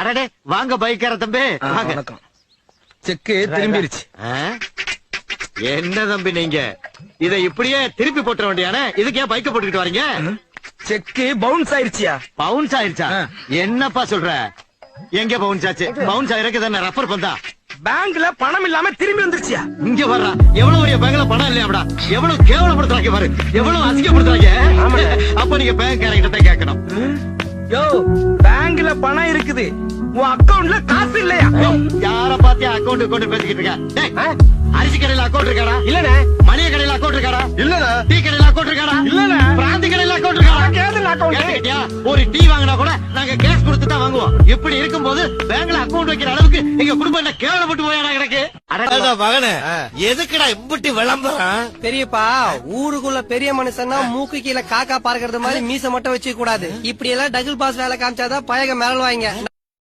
அடடே வாங்க பைக்கார தம்பி வாங்க. வணக்கம். செக்கு திரும்பிருச்சு. என்ன தம்பி நீங்க இத இப்படியே திருப்பி போட்டுற வேண்டியானே, இதுக்கு ஏன் பைக்க போட்டுக்கிட்டு வரீங்க? செக்கு பவுன்ஸ் ஆயிருச்சியா? பவுன்ஸ் ஆயிருச்சா? என்னப்பா சொல்ற? எங்க பவுன்ஸ் ஆச்சு? பவுன்ஸ் ஆயிருக்கு தானே ரெஃபர் பண்ணா. பேங்க்ல பணம் இல்லாம திரும்பி வந்துருச்சியா? இங்க வர்றா. எவ்வளவு பெரிய பேங்க்ல பணம் இல்லையாடா? எவ்வளவு கேவலப்படுத்துறாங்க பாரு, எவ்வளவு அசிங்கப்படுத்துறாங்க. அப்ப நீங்க பேங்க் கிட்ட கேட்கணும். யோ, பேங்க்ல பணம் இருக்குது, உன் அக்கவுண்ட்ல காசு இல்லையா? யார பாத்தியா அக்கவுண்ட் பேசிக்கிட்டு இருக்க? டேய், அரிசி கடையில அக்கவுண்ட் இருக்காடா? இல்லனே. மளிகை கடையில அக்கவுண்ட் இருக்காடா? இல்லனே. டீ கடையில அக்கவுண்ட் இருக்காடா? இல்லனே. பிராந்தி கடையில அக்கவுண்ட் இருக்காடா? கேதுல அக்கவுண்ட். கேட்டியா? ஒரு டீ வாங்கினா கூட நாங்க கேஷ் கொடுத்து தான் வாங்குவோம். இப்படி இருக்கும்போது பேங்க்ல அக்கவுண்ட் வைக்கிற அளவுக்கு எங்க குடும்பம் என்ன கேவலப்பட்டு போயாடா கிடக்கு? மகனே, எதுக்குடா இம்புட்டி விளம்பரம்? பெரியப்பா, ஊருக்குள்ள பெரிய மனுஷன்னா மூக்கு கீழே காக்கா பார்க்கறது மாதிரி மீச மட்டும் வச்சுக்க கூடாது. இப்படி எல்லாம் டபுள் பாஸ் வேலை காமிச்சாதான் பயக மிரள் வாங்க.